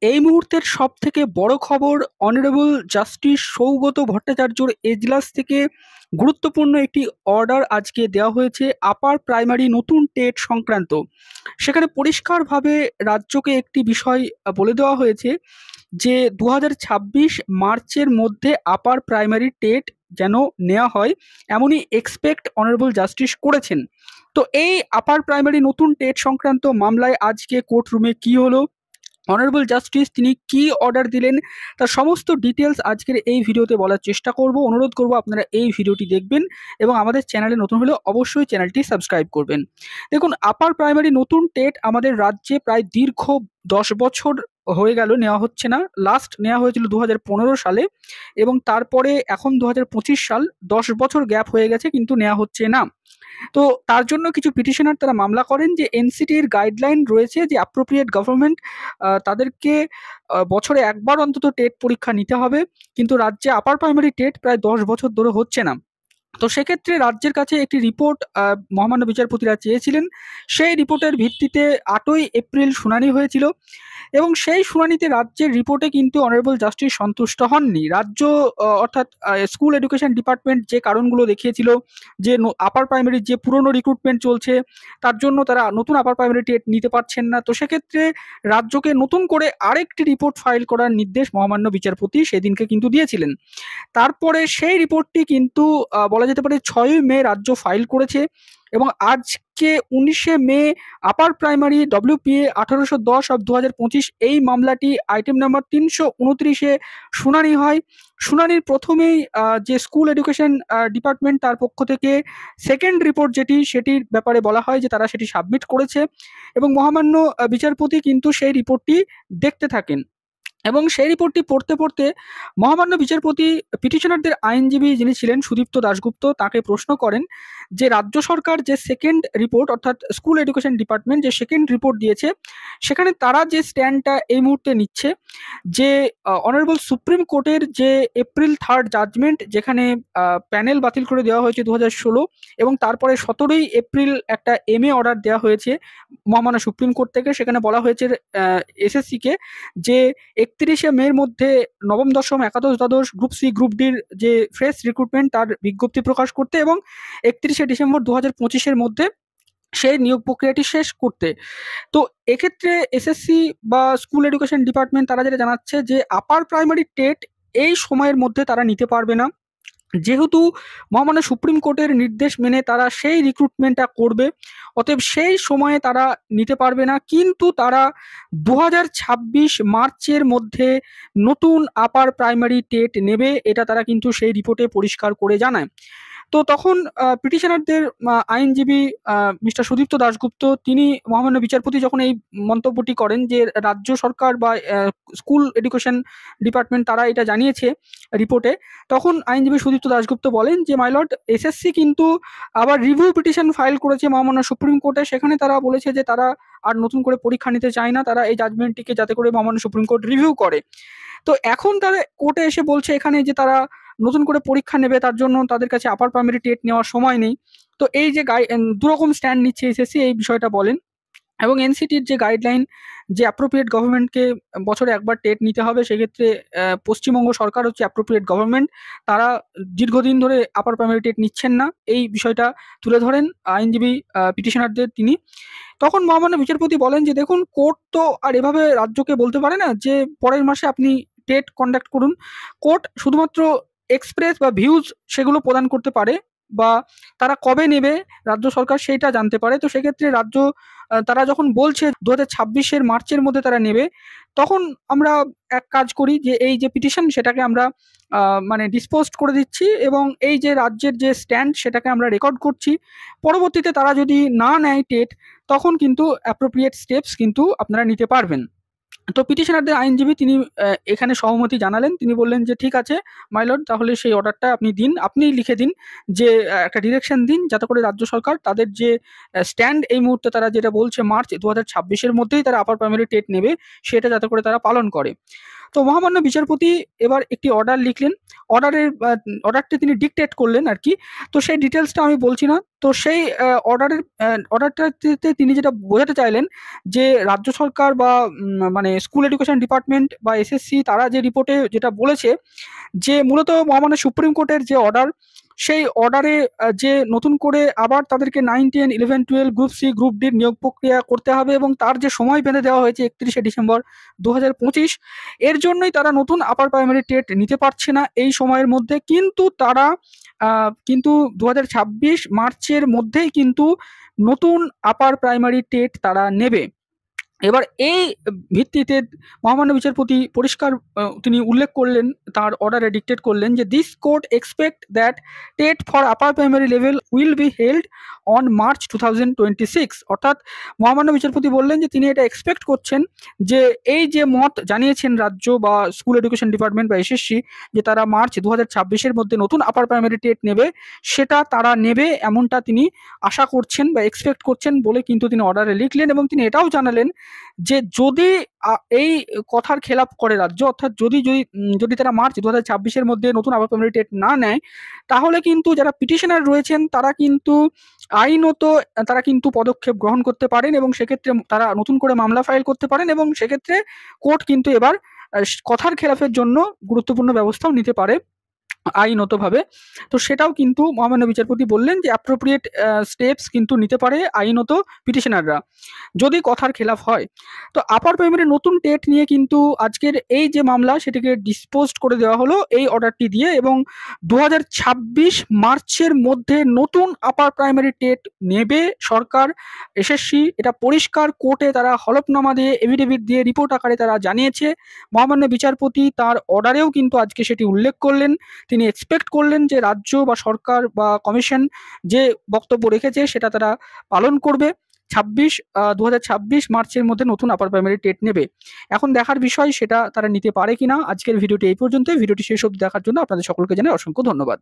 এই মুহূর্তের সবথেকে বড় খবর, অনারেবল জাস্টিস সৌগত ভট্টাচার্যর এজলাস থেকে গুরুত্বপূর্ণ একটি অর্ডার আজকে দেওয়া হয়েছে আপার প্রাইমারি নতুন টেট সংক্রান্ত। সেখানে পরিষ্কারভাবে রাজ্যকে একটি বিষয় বলে দেওয়া হয়েছে যে 2026 মার্চের মধ্যে আপার প্রাইমারি টেট যেন নেওয়া হয়, এমনই এক্সপেক্ট অনারেবল জাস্টিস করেছেন। তো এই আপার প্রাইমারি নতুন টেট সংক্রান্ত মামলায় আজকে কোর্ট রুমে কি হলো, অনারেবল জাস্টিস তিনি কি অর্ডার দিলেন, তার সমস্ত ডিটেলস আজকের এই ভিডিওতে বলার চেষ্টা করব। অনুরোধ করব আপনারা এই ভিডিওটি দেখবেন এবং আমাদের চ্যানেলে নতুন হলে অবশ্যই চ্যানেলটি সাবস্ক্রাইব করবেন। দেখুন, আপার প্রাইমারি নতুন টেট আমাদের রাজ্যে প্রায় দীর্ঘ 10 বছর হয়ে গেল নেওয়া হচ্ছে না। লাস্ট নেওয়া হয়েছিল 2015 সালে এবং তারপরে এখন 2025 সাল, 10 বছর গ্যাপ হয়ে গেছে কিন্তু নেওয়া হচ্ছে না। তো তার জন্য কিছু পিটিশনার তারা মামলা করেন যে এনসিটির গাইডলাইন রয়েছে যে অ্যাপ্রোপ্রিয়েট গভর্নমেন্ট তাদেরকে বছরে একবার অন্তত টেট পরীক্ষা নিতে হবে, কিন্তু রাজ্যে আপার প্রাইমারি টেট প্রায় 10 বছর ধরে হচ্ছে না। তো সেক্ষেত্রে রাজ্যের কাছে একটি রিপোর্ট মহামান্য বিচারপতিরা চেয়েছিলেন। সেই রিপোর্টের ভিত্তিতে 8ই এপ্রিল শুনানি হয়েছিল এবং সেই শুনানিতে রাজ্যের রিপোর্টে কিন্তু অনারেবল জাস্টিস সন্তুষ্ট হননি। রাজ্য অর্থাৎ স্কুল এডুকেশন ডিপার্টমেন্ট যে কারণগুলো দেখিয়েছিল যে আপার প্রাইমারির যে পুরনো রিক্রুটমেন্ট চলছে তার জন্য তারা নতুন আপার প্রাইমারি টেট নিতে পারছেন না। তো সেক্ষেত্রে রাজ্যকে নতুন করে আরেকটি রিপোর্ট ফাইল করার নির্দেশ মহামান্য বিচারপতি সেদিনকে কিন্তু দিয়েছিলেন। তারপরে সেই রিপোর্টটি কিন্তু বলা যেতে পারে 6ই মে রাজ্য ফাইল করেছে এবং আজকে 19শে মে আপার প্রাইমারি WPA 1810/2025 এই মামলাটি আইটেম নাম্বার 329-এ শুনানি হয়। শুনানির প্রথমেই যে স্কুল এডুকেশন ডিপার্টমেন্ট তার পক্ষ থেকে সেকেন্ড রিপোর্ট সেটির ব্যাপারে বলা হয় যে তারা সেটি সাবমিট করেছে এবং মহামান্য বিচারপতি কিন্তু সেই রিপোর্টটি দেখতে থাকেন এবং সেই রিপোর্টটি পড়তে পড়তে মহামান্য বিচারপতি পিটিশনারদের আইনজীবী যিনি ছিলেন সুদীপ্ত দাশগুপ্ত তাকে প্রশ্ন করেন যে রাজ্য সরকার যে সেকেন্ড রিপোর্ট অর্থাৎ স্কুল এডুকেশন ডিপার্টমেন্ট যে সেকেন্ড রিপোর্ট দিয়েছে সেখানে তারা যে স্ট্যান্ডটা এই মুহূর্তে নিচ্ছে যে অনারেবল সুপ্রিম কোর্টের যে এপ্রিল 3rd জাজমেন্ট যেখানে প্যানেল বাতিল করে দেওয়া হয়েছে 2016 এবং তারপরে 17ই এপ্রিল একটা MA অর্ডার দেওয়া হয়েছে মহামান্য সুপ্রিম কোর্ট থেকে। সেখানে বলা হয়েছে SSC-কে যে 31শে মের মধ্যে নবম দশম একাদশ দ্বাদশ গ্রুপ সি গ্রুপ ডির যে ফ্রেশ রিক্রুটমেন্ট তার বিজ্ঞপ্তি প্রকাশ করতে এবং 31শে ডিসেম্বর 2025-এর মধ্যে সেই নিয়োগ প্রক্রিয়াটি শেষ করতে। তো এক্ষেত্রে SSC বা স্কুল এডুকেশন ডিপার্টমেন্ট তারা যেটা জানাচ্ছে যে আপার প্রাইমারি টেট এই সময়ের মধ্যে তারা নিতে পারবে না, যেহেতু মহামান্য সুপ্রিম কোর্টের নির্দেশ মেনে তারা সেই রিক্রুটমেন্টটা করবে, অতএব সেই সময়ে তারা নিতে পারবে না, কিন্তু তারা 2026 মার্চের মধ্যে নতুন আপার প্রাইমারি টেট নেবে, এটা তারা কিন্তু সেই রিপোর্টে পরিষ্কার করে জানায়। তো তখন পিটিশনারদের আইনজীবী মিস্টার সুদীপ্ত দাশগুপ্ত তিনি মহামান্য বিচারপতি যখন এই মন্তব্যটি করেন যে রাজ্য সরকার বা স্কুল এডুকেশন ডিপার্টমেন্ট তারা এটা জানিয়েছে রিপোর্টে, তখন আইনজীবী সুদীপ্ত দাশগুপ্ত বলেন যে মাই লর্ড, SSC কিন্তু আবার রিভিউ পিটিশন ফাইল করেছে মহামান্য সুপ্রিম কোর্টে। সেখানে তারা বলেছে যে তারা আর নতুন করে পরীক্ষা নিতে চায় না, তারা এই জাজমেন্টটিকে যাতে করে মহামান্য সুপ্রিম কোর্ট রিভিউ করে। তো এখন তারা কোর্টে এসে বলছে এখানে যে তারা নতুন করে পরীক্ষা নেবে, তার জন্য তাদের কাছে আপার প্রাইমারি টেট নেওয়ার সময় নেই। তো এই যে দুরকম স্ট্যান্ড নিচ্ছে SSC এই বিষয়টা বলেন এবং এনসিটির যে গাইডলাইন যে অ্যাপ্রোপ্রিয়েট গভর্নমেন্টকে বছরে একবার টেট নিতে হবে, সেক্ষেত্রে পশ্চিমবঙ্গ সরকার হচ্ছে অ্যাপ্রোপ্রিয়েট গভর্নমেন্ট, তারা দীর্ঘদিন ধরে আপার প্রাইমারি টেট নিচ্ছেন না, এই বিষয়টা তুলে ধরেন আইনজীবী পিটিশনারদের তিনি। তখন মহামান্য বিচারপতি বলেন যে দেখুন, কোর্ট তো আর এভাবে রাজ্যকে বলতে পারে না যে পরের মাসে আপনি টেট কন্ডাক্ট করুন। কোর্ট শুধুমাত্র এক্সপ্রেস বা ভিউজ সেগুলো প্রদান করতে পারে বা তারা কবে নেবে রাজ্য সরকার সেইটা জানতে পারে। তো সেক্ষেত্রে রাজ্য তারা যখন বলছে 2026-এর মার্চের মধ্যে তারা নেবে, তখন আমরা এক কাজ করি যে এই যে পিটিশন সেটাকে আমরা মানে ডিসপোজড করে দিচ্ছি এবং এই যে রাজ্যের যে স্ট্যান্ড সেটাকে আমরা রেকর্ড করছি। পরবর্তীতে তারা যদি না নেয় টেট, তখন কিন্তু অ্যাপ্রোপ্রিয়েট স্টেপস কিন্তু আপনারা নিতে পারবেন। তো পিটিশনারদের আইনজীবী তিনি এখানে সহমতি জানালেন। তিনি বললেন যে ঠিক আছে মাই লর্ড, তাহলে সেই অর্ডারটা আপনি দিন, আপনিই লিখে দিন যে একটা ডিরেকশন দিন যাতে করে রাজ্য সরকার তাদের যে স্ট্যান্ড এই মুহূর্তে তারা যেটা বলছে মার্চ 2026-এর মধ্যেই তারা আপার প্রাইমারি টেট নেবে, সেটা যাতে করে তারা পালন করে। তো মহামান্য বিচারপতি এবার একটি অর্ডার লিখলেন, অর্ডারটি তিনি ডিকটেট করলেন আর কি। তো সেই ডিটেলসটা আমি বলছি না। তো সেই অর্ডারটাতে তিনি যেটা বোঝাতে চাইলেন যে রাজ্য সরকার বা মানে স্কুল এডুকেশন ডিপার্টমেন্ট বা এসএসসি তারা যে রিপোর্টে যেটা বলেছে যে মূলত মহামান্য সুপ্রিম কোর্টের যে অর্ডার, সেই অর্ডারে যে নতুন করে আবার তাদেরকে 9, 10, 11, 12 গ্রুপ সি গ্রুপ ডির নিয়োগ প্রক্রিয়া করতে হবে এবং তার যে সময় বেঁধে দেওয়া হয়েছে 31শে ডিসেম্বর 2025, এর জন্যই তারা নতুন আপার প্রাইমারি টেট নিতে পারছে না এই সময়ের মধ্যে। কিন্তু 2026 মার্চের মধ্যেই কিন্তু নতুন আপার প্রাইমারি টেট তারা নেবে। এবার এই ভিত্তিতে মহামান্য বিচারপতি পরিষ্কার তিনি উল্লেখ করলেন, তার অর্ডারে ডিক্টেট করলেন যে this court expect that TET for upper primary level will be held on March 2026। অর্থাৎ মহামান্য বিচারপতি বললেন যে তিনি এটা এক্সপেক্ট করছেন যে এই যে মত জানিয়েছেন রাজ্য বা স্কুল এডুকেশন ডিপার্টমেন্ট বা এসএসসি যে তারা মার্চ 2026-এর মধ্যে নতুন আপার প্রাইমারি টেট নেবে, সেটা তারা নেবে এমনটা তিনি আশা করছেন বা এক্সপেক্ট করছেন বলে কিন্তু তিনি অর্ডারে লিখলেন। এবং তিনি এটাও জানালেন যে যদি এই কথার খেলাপ করে রাজ্য, অর্থাৎ যদি তারা মার্চ 2026-এর মধ্যে নতুন আপার প্রাইমারি টেট না নেয়, তাহলে কিন্তু যারা পিটিশনার রয়েছেন তারা কিন্তু পদক্ষেপ গ্রহণ করতে পারেন এবং সেক্ষেত্রে তারা নতুন করে মামলা ফাইল করতে পারেন এবং সেক্ষেত্রে কোর্ট কিন্তু এবার কথার খেলাফের জন্য গুরুত্বপূর্ণ ব্যবস্থাও নিতে পারে আইনতভাবে। তো সেটাও কিন্তু মহামান্য বিচারপতি বললেন যে অ্যাপ্রোপ্রিয়েট স্টেপস কিন্তু নিতে পারে আইনত পিটিশনাররা যদি কথার খেলাফ হয়। তো আপার প্রাইমারি নতুন টেট নিয়ে কিন্তু আজকের এই যে মামলা সেটিকে ডিসপোজড করে দেওয়া হলো এই অর্ডারটি দিয়ে, এবং 2026 মার্চের মধ্যে নতুন আপার প্রাইমারি টেট নেবে সরকার, এসএসসি, এটা পরিষ্কার কোর্টে তারা হলফনামা দিয়ে এফিডেভিট দিয়ে রিপোর্ট আকারে তারা জানিয়েছে। মহামান্য বিচারপতি তার অর্ডারেও কিন্তু আজকে সেটি উল্লেখ করলেন। তিনি এক্সপেক্ট করলেন যে রাজ্য বা সরকার বা কমিশন যে বক্তব্য রেখেছে সেটা তারা পালন করবে। 2026 মার্চের মধ্যে নতুন আপার প্রাইমারি টেট নেবে। এখন দেখার বিষয় সেটা তারা নিতে পারে কিনা। আজকের ভিডিওটি এই পর্যন্ত। ভিডিওটি শেষ অবধি দেখার জন্য আপনাদের সকলকে জানাই অসংখ্য ধন্যবাদ।